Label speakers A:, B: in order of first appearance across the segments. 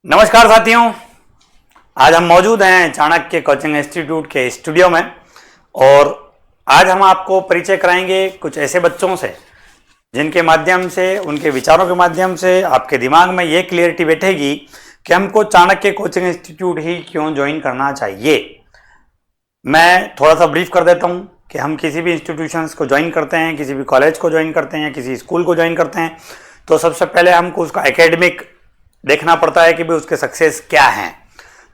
A: नमस्कार साथियों, आज हम मौजूद हैं चाणक्य कोचिंग इंस्टीट्यूट के स्टूडियो में और आज हम आपको परिचय कराएंगे कुछ ऐसे बच्चों से जिनके माध्यम से, उनके विचारों के माध्यम से आपके दिमाग में ये क्लियरिटी बैठेगी कि हमको चाणक्य कोचिंग इंस्टीट्यूट ही क्यों ज्वाइन करना चाहिए। मैं थोड़ा सा ब्रीफ कर देता हूँ कि हम किसी भी इंस्टीट्यूशंस को ज्वाइन करते हैं, किसी भी कॉलेज को ज्वाइन करते हैं, किसी स्कूल को ज्वाइन करते हैं, तो सबसे पहले हमको उसका एकेडमिक देखना पड़ता है कि भाई उसके सक्सेस क्या हैं।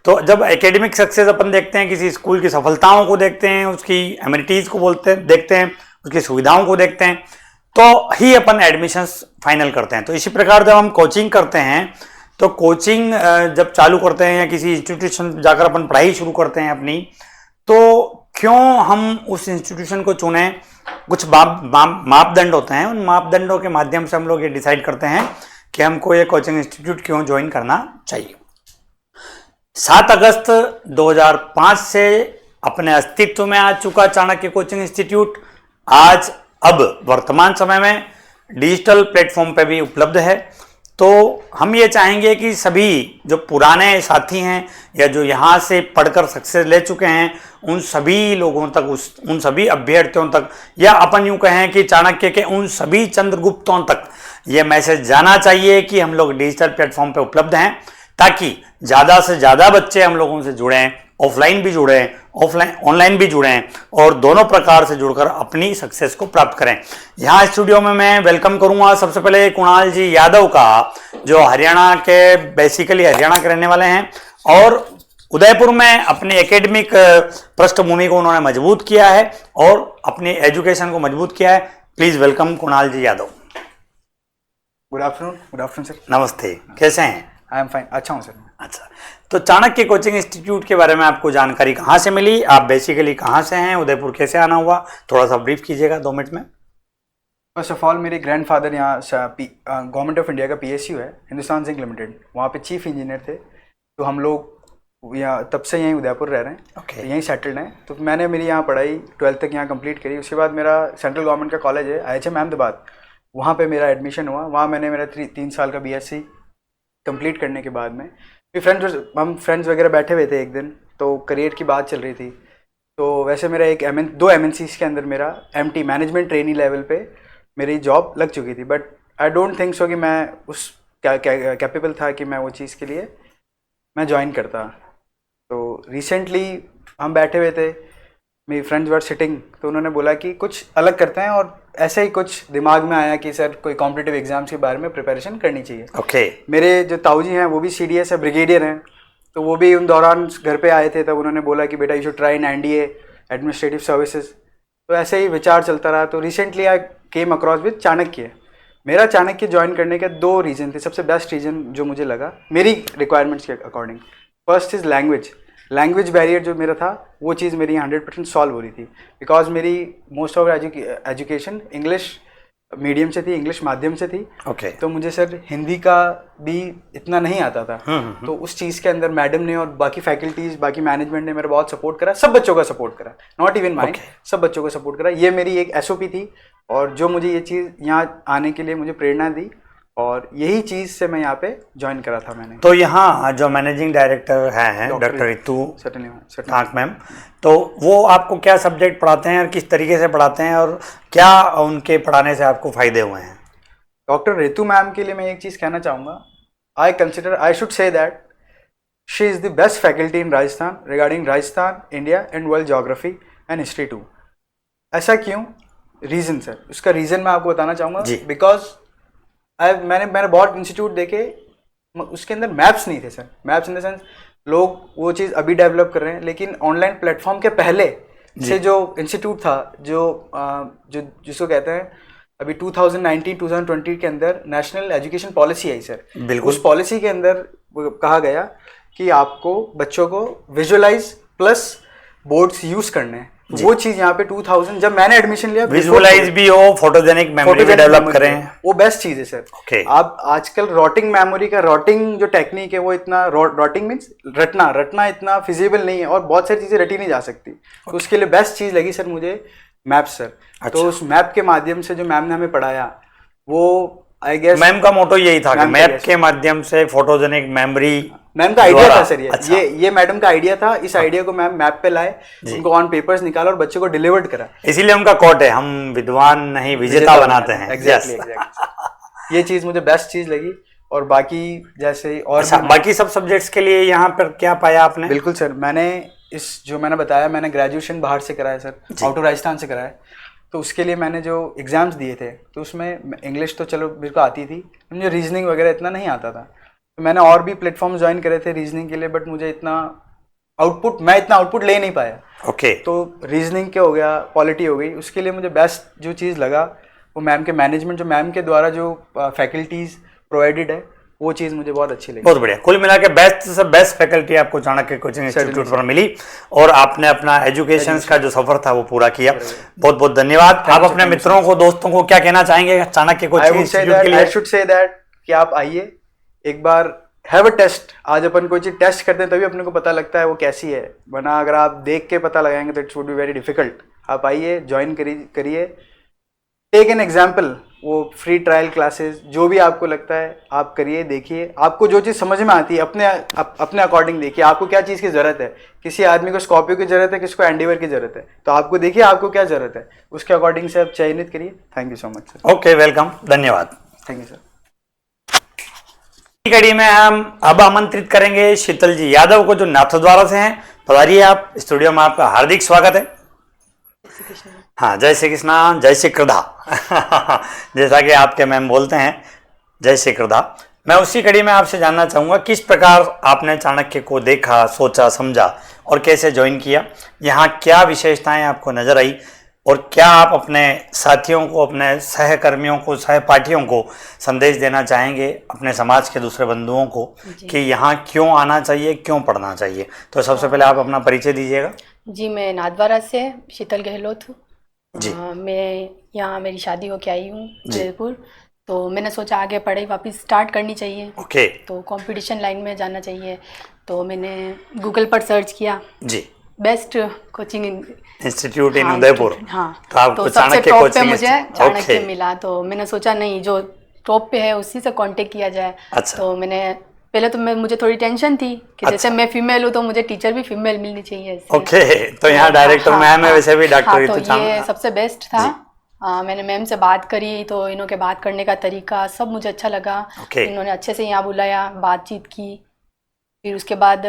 A: तो जब एकेडमिक सक्सेस अपन देखते हैं, किसी स्कूल की सफलताओं को देखते हैं, उसकी एमिनिटीज़ को देखते हैं, उसकी सुविधाओं को देखते हैं, तो ही अपन एडमिशन्स फाइनल करते हैं। तो इसी प्रकार जब हम कोचिंग करते हैं, तो कोचिंग जब चालू करते हैं या किसी इंस्टीट्यूशन जाकर अपन पढ़ाई शुरू करते हैं अपनी, तो क्यों हम उस इंस्टीट्यूशन को चुनें, कुछ मापदंड होते हैं। उन मापदंडों के माध्यम से हम लोग ये डिसाइड करते हैं कि हमको ये कोचिंग इंस्टीट्यूट क्यों ज्वाइन करना चाहिए। 7 अगस्त 2005 से अपने अस्तित्व में आ चुका चाणक्य कोचिंग इंस्टीट्यूट आज अब वर्तमान समय में डिजिटल प्लेटफॉर्म पे भी उपलब्ध है। तो हम ये चाहेंगे कि सभी जो पुराने साथी हैं या जो यहाँ से पढ़कर सक्सेस ले चुके हैं, उन सभी लोगों तक, उन सभी अभ्यर्थियों तक, या अपन यूँ कहें कि चाणक्य के उन सभी चंद्रगुप्तों तक ये मैसेज जाना चाहिए कि हम लोग डिजिटल प्लेटफॉर्म पे उपलब्ध हैं, ताकि ज़्यादा से ज़्यादा बच्चे हम लोगों से जुड़ें, ऑफलाइन भी जुड़ें, ऑनलाइन भी जुड़ें और दोनों प्रकार से जुड़कर अपनी सक्सेस को प्राप्त करें। यहाँ स्टूडियो में मैं वेलकम करूँगा सबसे पहले कुणाल जी यादव का, जो हरियाणा के, बेसिकली हरियाणा के रहने वाले हैं और उदयपुर में अपनी एकेडमिक पृष्ठभूमि को उन्होंने मजबूत किया है और अपनी एजुकेशन को मजबूत किया है। Please welcome Kunal ji Yadav.
B: Good afternoon sir.
A: नमस्ते, कैसे हैं?
B: आई एम फाइन, अच्छा हूँ सर।
A: अच्छा, तो चाणक्य कोचिंग इंस्टीट्यूट के बारे में आपको जानकारी कहाँ से मिली? आप बेसिकली कहाँ से हैं? उदयपुर कैसे आना हुआ? थोड़ा सा ब्रीफ कीजिएगा 2 मिनट में।
B: फर्स्ट ऑफ ऑल, मेरे ग्रैंडफादर यहाँ गवर्नमेंट ऑफ इंडिया का PSU है, हिंदुस्तान जिंक लिमिटेड, वहाँ पे चीफ इंजीनियर थे। तो हम लोग यहाँ तब से यहीं उदयपुर रह रहे हैं।
A: Okay.
B: यहीं सेटल्ड हैं। तो मैंने मेरी यहाँ पढ़ाई 12th तक यहाँ कंप्लीट करी। उसके बाद मेरा सेंट्रल गवर्नमेंट का कॉलेज है IHM अहमदाबाद, वहाँ पे मेरा एडमिशन हुआ। वहाँ मैंने मेरा 3 साल का BSc कंप्लीट करने के बाद में हम फ्रेंड्स वगैरह बैठे हुए थे एक दिन, तो करियर की बात चल रही थी। तो वैसे मेरा 2 MNCs के अंदर मेरा MT मैनेजमेंट ट्रेनी लेवल पे मेरी जॉब लग चुकी थी। But I don't think so कि मैं उस कैपेबल था कि मैं वो चीज़ के लिए मैं ज्वाइन करता। तो रिसेंटली हम बैठे हुए थे, मेरी फ्रेंड्स वर सिटिंग, तो उन्होंने बोला कि कुछ अलग करते हैं, और ऐसे ही कुछ दिमाग में आया कि सर कोई कॉम्पिटिटिव एग्जाम्स के बारे में प्रिपरेशन करनी चाहिए।
A: ओके।
B: मेरे जो ताऊ जी हैं वो भी CDS है, ब्रिगेडियर हैं, तो वो भी उन दौरान घर पे आए थे। तब उन्होंने बोला कि बेटा you should try in NDA administrative services. तो ऐसे ही विचार चलता रहा। तो recently I came across with Chanakya. मेरा चाणक्य ज्वाइन करने के 2 रीज़न थे। सबसे बेस्ट रीज़न जो मुझे लगा मेरी रिक्वायरमेंट्स के according, first is language barrier जो मेरा था, वो चीज़ मेरी 100% सॉल्व हो रही थी। बिकॉज मेरी most of education English medium से थी, इंग्लिश माध्यम से थी।
A: ओके।
B: तो मुझे सर हिंदी का भी इतना नहीं आता था। तो उस चीज़ के अंदर मैडम ने और बाकी फैकल्टीज, बाकी मैनेजमेंट ने मेरा बहुत सपोर्ट करा, सब बच्चों का सपोर्ट करा, नॉट इवन माइन, सब बच्चों का सपोर्ट करा। ये मेरी एक SOP थी और जो मुझे ये चीज़ यहाँ आने के लिए मुझे प्रेरणा दी, और यही चीज़ से मैं यहाँ पे ज्वाइन करा था मैंने।
A: तो यहाँ जो मैनेजिंग डायरेक्टर हैं डॉक्टर रितु टांक मैम, तो वो आपको क्या सब्जेक्ट पढ़ाते हैं और किस तरीके से पढ़ाते हैं और क्या उनके पढ़ाने से आपको फ़ायदे हुए हैं?
B: डॉक्टर रितु मैम के लिए मैं एक चीज़ कहना चाहूँगा, I should say that she is the best faculty in Rajasthan regarding Rajasthan, India and world geography and history too. ऐसा क्यों? रीज़न सर, उसका रीज़न मैं आपको बताना चाहूँगा। बिकॉज मैंने बहुत इंस्टीट्यूट देखे, उसके अंदर मैप्स नहीं थे sir. Maps in the sense लोग वो चीज़ अभी डेवलप कर रहे हैं, लेकिन ऑनलाइन प्लेटफॉर्म के पहले से जो इंस्टीट्यूट था, जो जिसको कहते हैं अभी 2019-2020 के अंदर नेशनल एजुकेशन पॉलिसी आई सर। उस पॉलिसी के अंदर कहा गया कि आपको बच्चों को विजुअलाइज प्लस बोर्ड्स यूज़ करने हैं। वो चीज यहाँ पे 2000 जब मैंने एडमिशन लिया,
A: विजुअलाइज भी हो, फोटोजेनिक मेमोरी भी डेवलप करें,
B: वो बेस्ट चीज है सर।
A: Okay.
B: आप आजकल रॉटिंग मेमोरी का, रॉटिंग जो टेक्निक है वो इतना, रॉटिंग मीन्स रटना इतना फिजिबल नहीं है और बहुत सारी चीजें रटी नहीं जा सकती। तो उसके लिए बेस्ट चीज लगी सर मुझे मैप सर। तो उस मैप के माध्यम से जो मैम ने हमें पढ़ाया, वो आई गेस
A: मैम का मोटो यही था कि मैप के माध्यम से फोटोजेनिक मेमोरी
B: मैम का आइडिया था
A: द्वारा?
B: सर,
A: अच्छा।
B: ये मैडम का आइडिया था। इस आइडिया को मैम मैप पे लाए, उनको ऑन पेपर्स निकाला और बच्चे को डिलीवर्ड करा।
A: इसीलिए उनका कोट है, हम विद्वान नहीं विजेता बनाते हैं।
B: Exactly
A: Yes.
B: एग्जैक्टली। ये चीज मुझे बेस्ट चीज लगी। और बाकी जैसे और
A: अच्छा, बाकी सब सब्जेक्ट्स के लिए यहाँ पर क्या पाया आपने?
B: बिल्कुल सर, मैंने जो मैंने बताया, मैंने ग्रेजुएशन बाहर से कराया सर, आउट ऑफ राजस्थान से कराया। तो उसके लिए मैंने जो एग्जाम्स दिए थे, तो उसमें इंग्लिश तो चलो मेरे को आती थी, मुझे रीजनिंग वगैरह इतना नहीं आता था। तो मैंने और भी प्लेटफॉर्म ज्वाइन करे थे रीजनिंग के लिए, बट मुझे इतना आउटपुट ले नहीं पाया।
A: ओके।
B: तो रीजनिंग के हो गया, पॉलिटी हो गई, उसके लिए मुझे बेस्ट जो चीज़ लगा वो मैम के मैनेजमेंट, जो मैम के द्वारा जो फैकल्टीज प्रोवाइडेड है, वो चीज़ मुझे बहुत अच्छी लगी।
A: बहुत बढ़िया। कुल मिला के बेस्ट से बेस्ट फैकल्टी आपको चाणक्य कोचिंग इंस्टीट्यूट पर मिली और आपने अपना एजुकेशन का जो सफर था वो पूरा किया। बहुत बहुत धन्यवाद। आप अपने मित्रों को, दोस्तों को क्या कहना चाहेंगे चाणक्य कोचिंग इंस्टीट्यूट के लिए?
B: आई शुड से दैट कि आप आइए एक बार, हैव अ टेस्ट। आज अपन कोई चीज टेस्ट करते हैं तभी अपने को पता लगता है वो कैसी है, वरना अगर आप देख के पता लगाएंगे तो it's would be very difficult. आप आइए, ज्वाइन करिए, टेक एन एग्जाम्पल। वो फ्री ट्रायल क्लासेस जो भी आपको लगता है आप करिए, देखिए, आपको जो चीज़ समझ में आती है अपने अकॉर्डिंग देखिए, आपको क्या चीज़ की ज़रूरत है। किसी आदमी को स्कॉर्पियो की ज़रूरत है, किसी को एंडीवर की ज़रूरत है, तो आपको देखिए आपको क्या ज़रूरत है, उसके अकॉर्डिंग से आप चयनित करिए। Thank you so much sir.
A: Okay, welcome, धन्यवाद।
B: Thank you sir.
A: कड़ी में हम अब आमंत्रित करेंगे शीतल जी यादव को, जो नाथद्वारा से हैं। पधारिए, आप स्टूडियो में आपका हार्दिक स्वागत है। हाँ, जय श्री कृष्णा, जय श्री कृष्णा जैसा कि आपके मैम बोलते हैं, जय श्री कृष्णा। मैं उसी कड़ी में आपसे जानना चाहूँगा किस प्रकार आपने चाणक्य को देखा, सोचा, समझा और कैसे ज्वाइन किया, यहाँ क्या विशेषताएं आपको नजर आई और क्या आप अपने साथियों को, अपने सहकर्मियों को, सहपाठियों को संदेश देना चाहेंगे, अपने समाज के दूसरे बंधुओं को, कि यहाँ क्यों आना चाहिए, क्यों पढ़ना चाहिए? तो सबसे पहले आप अपना परिचय दीजिएगा।
C: जी, मैं नाथद्वारा से शीतल गहलोत हूँ
A: जी।
C: मैं यहाँ मेरी शादी होके आई हूँ जयपुर। तो मैंने सोचा आगे पढ़ाई वापस स्टार्ट करनी चाहिए।
A: ओके।
C: तो कंपटीशन लाइन में जाना चाहिए। तो मैंने गूगल पर सर्च किया
A: जी,
C: best coaching
A: institute in Udaipur.
C: हाँ,
A: तो आपको
C: सबसे
A: चाणक्य
C: टॉप पे
A: कोचिंग
C: मुझे चाणक्य मिला। तो मैंने सोचा नहीं, जो टॉप पे है उसी से कांटेक्ट किया जाए।
A: अच्छा।
C: तो मैंने पहले तो मुझे थोड़ी टेंशन थी कि
A: अच्छा।
C: जैसे मैं फीमेल हूँ तो मुझे टीचर भी फीमेल मिलनी चाहिए ऐसे।
A: ओके, तो यहाँ डायरेक्टर मैम है, वैसे भी डॉक्टर।
C: तो ये सबसे बेस्ट था। मैंने मैम से बात करी तो इन्हों के बात करने का तरीका सब मुझे अच्छा लगा। इन्होंने अच्छे से यहाँ बुलाया, बातचीत की। फिर उसके बाद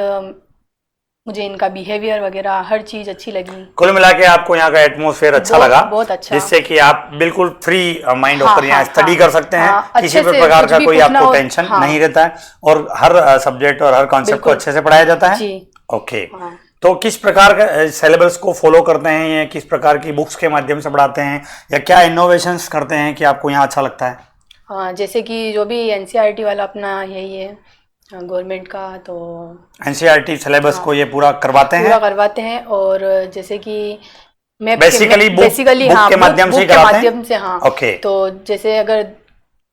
C: मुझे इनका बिहेवियर वगैरह हर चीज अच्छी लगी।
A: कुल मिला के आपको यहाँ का एटमॉस्फेयर अच्छा लगा,
C: बहुत अच्छा,
A: जिससे कि आप बिल्कुल फ्री माइंड होकर यहाँ स्टडी कर सकते हैं। किसी भी प्रकार का कोई आपको टेंशन नहीं रहता है और हर सब्जेक्ट और हर कॉन्सेप्ट को अच्छे से पढ़ाया जाता है। ओके, तो किस प्रकार का सिलेबस को फॉलो करते हैं, या किस प्रकार की बुक्स के माध्यम से पढ़ाते हैं, या क्या इनोवेशंस करते हैं कि आपको यहाँ अच्छा लगता है?
C: हाँ, जैसे कि जो भी एनसीईआरटी वाला अपना यही है गवर्नमेंट का, तो
A: एनसीईआरटी सिलेबस को ये पूरा करवाते हैं।
C: और जैसे कि मैं
A: बेसिकली बुक के माध्यम से कराते हैं।
C: हाँ।
A: ओके।
C: तो जैसे अगर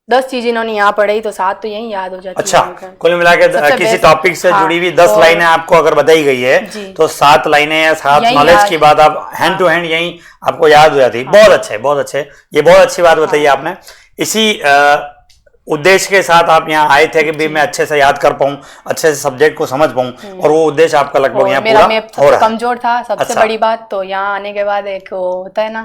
C: 10 चीज इन्होंने यहाँ पढ़ाई तो 7 तो यहीं याद हो जाती
A: अच्छा,
C: है।
A: कुल मिला के किसी टॉपिक से जुड़ी हुई 10 लाइनें आपको अगर बताई गई है तो 7 लाइनें या 7 नॉलेज की बात आप हैंड टू हैंड यहीं आपको याद हो जाती है। बहुत अच्छे, बहुत अच्छे, ये बहुत अच्छी बात बताई आपने। इसी उद्देश्य के साथ आप यहाँ आए थे कि भी मैं अच्छे से याद कर पाऊँ, अच्छे से सब्जेक्ट को समझ पाऊँ, और वो उद्देश्य आपका लगभग यहाँ पूरा हो रहा है।
C: कमजोर था सबसे बड़ी बात। तो यहाँ आने के बाद एक होता है ना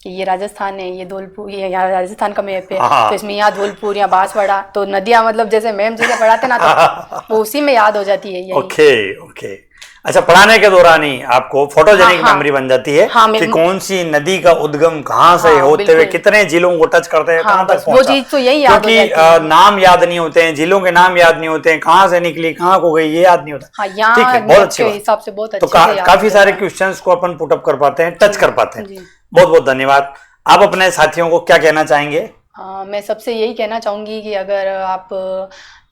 C: कि ये राजस्थान है, ये धौलपुर, ये यहाँ राजस्थान का मैप है, तो इसमें यहाँ धौलपुर, यहाँ बांसवाड़ा, तो नदियाँ, मतलब जैसे मैम जैसे पढ़ाते ना तो वो उसी में याद हो जाती है।
A: Okay okay. अच्छा, पढ़ाने के दौरान ही आपको फोटोजेनिक मेमोरी बन जाती है कि कौन सी नदी का उद्गम कहाँ से होते हुए कितने जिलों को टच करते हैं, कहाँ तक
C: वो चीज तो यही याद हो जाती है।
A: नाम याद नहीं होते हैं, जिलों के नाम याद नहीं होते हैं, कहाँ से निकली, कहाँ को गई, ये याद नहीं होता। ठीक है, बहुत अच्छे
C: हिसाब से बहुत
A: अच्छे। तो काफी सारे क्वेश्चंस को अपन पुटअप कर पाते हैं, टच कर पाते हैं। बहुत बहुत धन्यवाद। आप अपने साथियों को क्या कहना चाहेंगे?
C: मैं सबसे यही कहना चाहूँगी कि अगर आप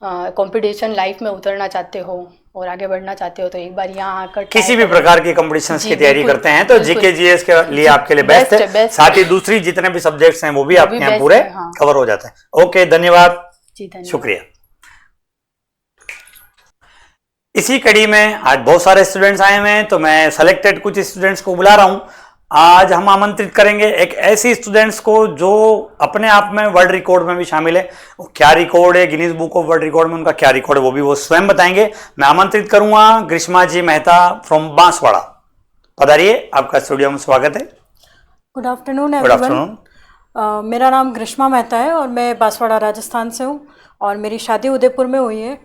C: कंपटीशन लाइफ में उतरना चाहते हो और आगे बढ़ना चाहते हो तो एक बार यहाँ आकर
A: किसी भी प्रकार की कंपटीशंस की तैयारी करते हैं तो जीके जीएस के लिए आपके लिए बेस्ट है। साथ ही दूसरी जितने भी सब्जेक्ट्स हैं वो भी आपके यहाँ पूरे कवर हो जाते हैं। ओके, धन्यवाद, शुक्रिया। इसी कड़ी में आज बहुत सारे स्टूडेंट्स आए हुए हैं, तो मैं सेलेक्टेड कुछ स्टूडेंट्स को बुला रहा हूँ आज हम आमंत्रित करेंगे एक ऐसी स्टूडेंट्स को जो अपने आप में वर्ल्ड रिकॉर्ड में भी शामिल है। वो क्या रिकॉर्ड है, Guinness book of world record में उनका क्या रिकॉर्ड है, वो भी वो स्वयं बताएंगे। मैं आमंत्रित करूंगा ग्रीष्मा जी मेहता फ्रॉम बांसवाड़ा। पधारिए, आपका स्टूडियो में स्वागत है।
D: Good afternoon
A: good
D: everyone.
A: Afternoon.
D: मेरा नाम ग्रीष्मा मेहता है और मैं बांसवाड़ा राजस्थान से हूँ और मेरी शादी उदयपुर में हुई है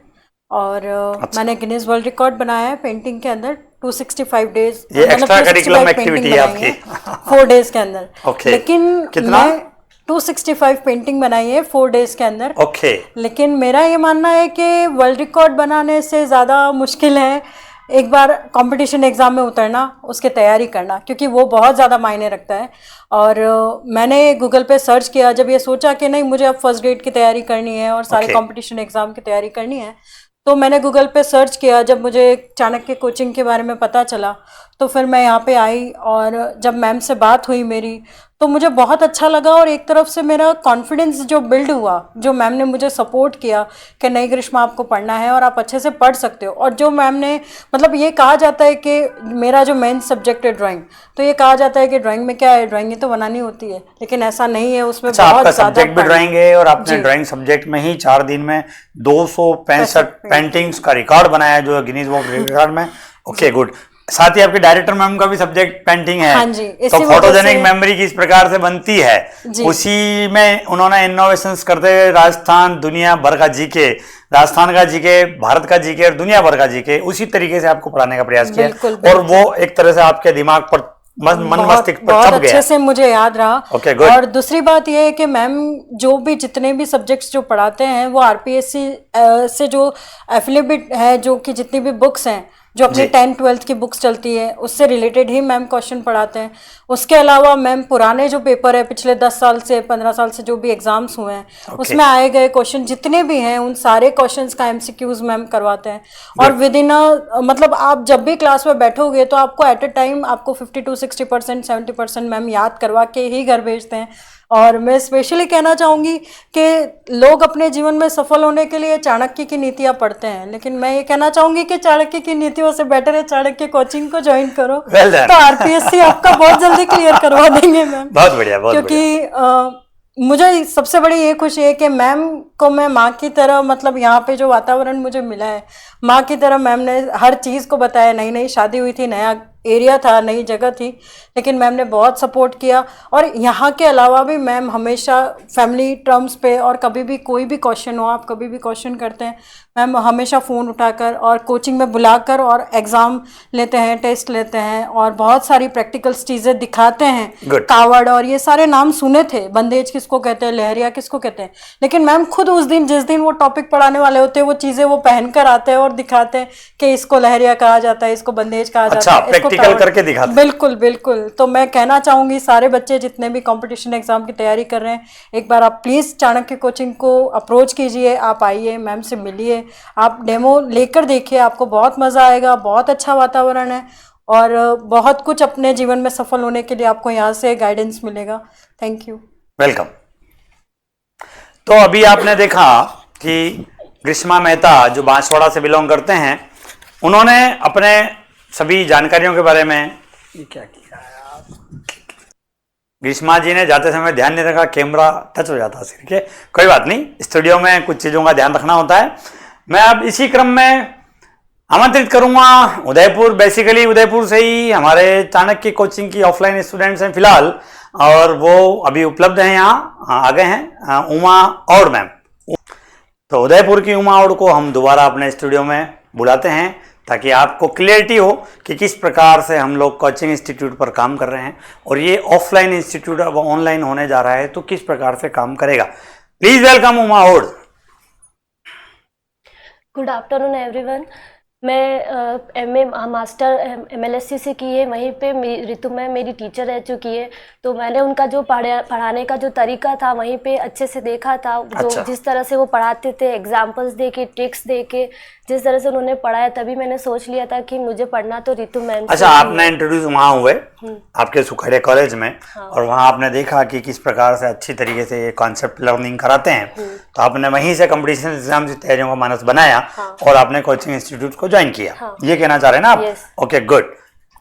D: और मैंने गिनीज वर्ल्ड रिकॉर्ड बनाया है पेंटिंग के अंदर 265 डेज।
A: ये एक्स्ट्रा करिकुलम एक्टिविटी है आपकी
D: 4 डेज के अंदर।
A: ओके।
D: लेकिन
A: कितना?
D: मैं 265 पेंटिंग बनाई है 4 डेज के अंदर।
A: ओके।
D: लेकिन मेरा ये मानना है कि वर्ल्ड रिकॉर्ड बनाने से ज़्यादा मुश्किल है एक बार कंपटीशन एग्ज़ाम में उतरना, उसकी तैयारी करना, क्योंकि वो बहुत ज़्यादा मायने रखता है। और मैंने गूगल पे सर्च किया, जब ये सोचा कि नहीं मुझे अब फर्स्ट ग्रेड की तैयारी करनी है और सारे कंपटीशन एग्ज़ाम की तैयारी करनी है, तो मैंने गूगल पे सर्च किया। जब मुझे चाणक्य कोचिंग के बारे में पता चला तो फिर मैं यहाँ पे आई और जब मैम से बात हुई मेरी तो मुझे बहुत अच्छा लगा और एक तरफ से मेरा कॉन्फिडेंस जो बिल्ड हुआ, जो मैम ने मुझे सपोर्ट किया कि नहीं ग्रीष्मा आपको पढ़ना है और आप अच्छे से पढ़ सकते हो। और जो मैम ने मतलब ये कहा जाता है कि मेरा जो मेन सब्जेक्ट है ड्राइंग, तो ये कहा जाता है कि ड्राइंग में क्या है, ड्राइंग ही तो बनानी होती है, लेकिन ऐसा नहीं है, उसमें
A: अच्छा,
D: बहुत
A: आपका
D: ज़्यादा
A: सब्जेक्ट भी ड्राइंग है और आपने ड्राइंग सब्जेक्ट में ही 4 दिन में 265 पेंटिंग्स का रिकॉर्ड बनाया जो गिनीज बुक रिकॉर्ड में। Okay, good. साथ ही आपके डायरेक्टर मैम का भी सब्जेक्ट पेंटिंग है।
D: हाँ जी,
A: तो फोटोजेनिक मेमोरी किस प्रकार से बनती है, उसी में उन्होंने इनोवेशंस करते हुए राजस्थान दुनिया भर का जीके, राजस्थान का जीके, भारत का जीके और दुनिया भर का जीके उसी तरीके से आपको पढ़ाने का प्रयास किया और वो एक तरह से आपके दिमाग पर मन मस्तिष्क पर
D: बहुत
A: छप
D: अच्छे
A: गया।
D: से मुझे याद रहा।
A: Okay, good.
D: और दूसरी बात यह है कि मैम जो भी जितने भी सब्जेक्ट्स जो पढ़ाते हैं वो आरपीएससी से जो एफिलिएट है, जो कि जितनी भी बुक्स हैं जो अपने 10th-12th की बुक्स चलती है उससे रिलेटेड ही मैम क्वेश्चन पढ़ाते हैं। उसके अलावा मैम पुराने जो पेपर है पिछले 10 साल से 15 साल से जो भी एग्जाम्स हुए हैं उसमें आए गए क्वेश्चन जितने भी हैं उन सारे क्वेश्चंस का एमसीक्यूज मैम करवाते हैं। और विद इन मतलब आप जब भी क्लास में बैठोगे तो आपको एट अ टाइम आपको 50 to 60% 70% मैम याद करवा के ही घर भेजते हैं। और मैं स्पेशली कहना चाहूँगी कि लोग अपने जीवन में सफल होने के लिए चाणक्य की नीतियाँ पढ़ते हैं, लेकिन मैं ये कहना चाहूँगी कि चाणक्य की नीतियों से बेटर है चाणक्य कोचिंग को ज्वाइन करो। तो आरपीएससी आपका बहुत जल्दी क्लियर करवा देंगे मैम।
A: बहुत बढ़िया, बहुत
D: क्योंकि मुझे सबसे बड़ी ये खुशी है कि मैम को मैं माँ की तरह, मतलब यहाँ पे जो वातावरण मुझे मिला है माँ की तरह, मैम ने हर चीज़ को बताया। नई नई शादी हुई थी, नया एरिया था, नई जगह थी, लेकिन मैम ने बहुत सपोर्ट किया। और यहाँ के अलावा भी मैम हमेशा फैमिली टर्म्स पे, और कभी भी कोई भी क्वेश्चन हो, आप कभी भी क्वेश्चन करते हैं, मैम हमेशा फ़ोन उठाकर और कोचिंग में बुलाकर और एग्ज़ाम लेते हैं, टेस्ट लेते हैं और बहुत सारी प्रैक्टिकल्स चीज़ें दिखाते हैं। कावड़ और ये सारे नाम सुने थे, बंदेज किसको कहते हैं, लहरिया किसको कहते हैं, लेकिन मैम खुद उस दिन जिस दिन वो टॉपिक पढ़ाने वाले होते हैं वो चीज़ें वो पहन कर आते हैं और दिखाते हैं कि इसको लहरिया कहा जाता है, इसको बंदेज कहा जाता है,
A: प्रैक्टिकल करके दिखाते।
D: बिल्कुल बिल्कुल। तो मैं कहना चाहूँगी सारे बच्चे जितने भी कंपटीशन एग्जाम की तैयारी कर रहे हैं, एक बार आप प्लीज़ चाणक्य कोचिंग को अप्रोच कीजिए, आप आइए, मैम से मिलिए, आप डेमो लेकर देखिए, आपको बहुत मज़ा आएगा। बहुत अच्छा वातावरण है और बहुत कुछ अपने जीवन में सफल होने के लिए आपको यहाँ से गाइडेंस मिलेगा। Thank you,
A: welcome. तो अभी आपने देखा कि ग्रीष्मा मेहता जो बांसवाड़ा से बिलोंग करते हैं, उन्होंने अपने सभी जानकारियों के बारे में क्या किया है। ग्रीष्मा जी ने जाते समय ध्यान नहीं रखा, कैमरा टच हो जाता है, ठीक है, कोई बात नहीं, स्टूडियो में कुछ चीज़ों का ध्यान रखना होता है। मैं अब इसी क्रम में आमंत्रित करूंगा उदयपुर, बेसिकली उदयपुर से ही हमारे चाणक्य कोचिंग की ऑफलाइन स्टूडेंट्स हैं फिलहाल, और वो अभी उपलब्ध हैं, यहाँ आ गए हैं, उमा और मैम। तो उदयपुर की उमा और को हम दोबारा अपने स्टूडियो में बुलाते हैं ताकि आपको क्लियरिटी हो कि किस प्रकार से हम लोग कोचिंग इंस्टीट्यूट पर काम कर रहे हैं और ये ऑफलाइन इंस्टीट्यूट अब ऑनलाइन होने जा रहा है तो किस प्रकार से काम करेगा। प्लीज वेलकम उमा और।
E: Good afternoon everyone. मैं एमए मास्टर एमएलएससी से की है, वहीं पे ऋतु मैम मेरी टीचर रह चुकी है, तो मैंने उनका जो पढ़ाने का जो तरीका था वहीं पे अच्छे से देखा था। जो जिस तरह से वो पढ़ाते थे, एग्जाम्पल्स दे के, ट्रिक्स दे के, जिस तरह से उन्होंने पढ़ाया, तभी मैंने सोच लिया था कि मुझे पढ़ना तो ऋतु मैम।
A: अच्छा, आपने इंट्रोड्यूस वहाँ हुए आपके सुखड़े कॉलेज में, और वहाँ आपने देखा कि किस प्रकार से अच्छी तरीके से ये कॉन्सेप्ट लर्निंग कराते हैं, तो आपने वहीं से कंपटीशन एग्जाम की तैयारियों का मानस बनाया और आपने कोचिंग इंस्टीट्यूट को ज्वाइन किया। ये कहना चाह रहे हैं ना आप? Okay, good.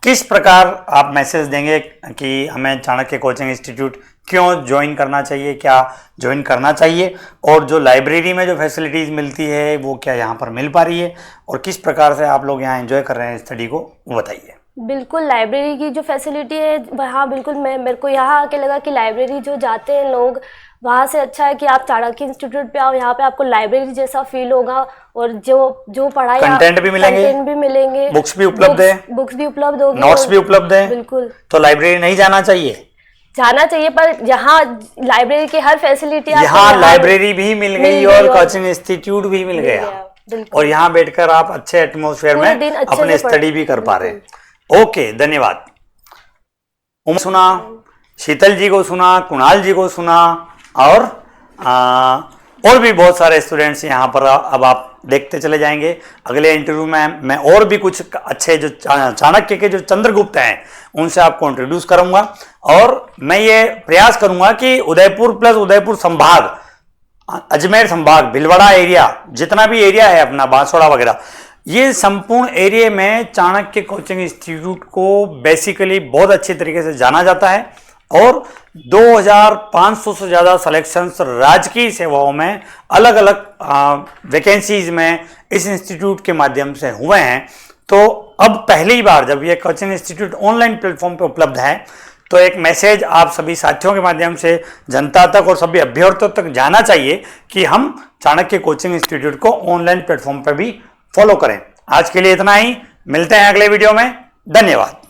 A: किस प्रकार आप मैसेज देंगे कि हमें चाणक्य कोचिंग इंस्टीट्यूट क्यों ज्वाइन करना चाहिए, क्या ज्वाइन करना चाहिए, और जो लाइब्रेरी में जो फैसिलिटीज़ मिलती है वो क्या यहाँ पर मिल पा रही है, और किस प्रकार से आप लोग यहाँ एंजॉय कर रहे हैं स्टडी को, वो बताइए।
E: बिल्कुल, लाइब्रेरी की जो फैसिलिटी है वहाँ बिल्कुल मेरे को यहाँ आके लगा कि लाइब्रेरी जो जाते हैं लोग वहाँ से अच्छा है कि आप चाणक्य इंस्टीट्यूट पे आओ, यहाँ पे आपको लाइब्रेरी जैसा फील होगा और जो पढ़ाई
A: कंटेंट भी मिलेंगे, बुक्स भी उपलब्ध है,
E: बुक्स भी उपलब्ध होगी,
A: नोट्स भी उपलब्ध है।
E: बिल्कुल,
A: तो लाइब्रेरी नहीं जाना चाहिए
E: पर यहाँ लाइब्रेरी की हर फैसिलिटी
A: यहाँ लाइब्रेरी भी मिल गई और कोचिंग इंस्टीट्यूट भी मिल गया, और यहाँ बैठकर आप अच्छे एटमॉस्फेयर में अपने स्टडी भी कर पा रहे हैं। ओके, धन्यवाद। सुना, शीतल जी को सुना, कुणाल जी को सुना, और भी बहुत सारे स्टूडेंट्स यहाँ पर अब आप देखते चले जाएंगे। अगले इंटरव्यू में मैं और भी कुछ अच्छे जो चाणक्य के जो चंद्रगुप्त हैं उनसे आपको इंट्रोड्यूस करूंगा, और मैं ये प्रयास करूंगा कि उदयपुर प्लस उदयपुर संभाग, अजमेर संभाग, भिलवाड़ा एरिया, जितना भी एरिया है अपना बांसवाड़ा वगैरह, ये संपूर्ण एरिया में चाणक्य कोचिंग इंस्टीट्यूट को बेसिकली बहुत अच्छी तरीके से जाना जाता है, और 2500 से ज़्यादा सिलेक्शंस राजकीय सेवाओं में अलग अलग वैकेंसीज में इस इंस्टीट्यूट के माध्यम से हुए हैं। तो अब पहली बार जब ये कोचिंग इंस्टीट्यूट ऑनलाइन प्लेटफॉर्म पे उपलब्ध है, तो एक मैसेज आप सभी साथियों के माध्यम से जनता तक और सभी अभ्यर्थियों तक जाना चाहिए कि हम चाणक्य कोचिंग इंस्टीट्यूट को ऑनलाइन प्लेटफॉर्म पर भी फॉलो करें। आज के लिए इतना ही, मिलते हैं अगले वीडियो में। धन्यवाद।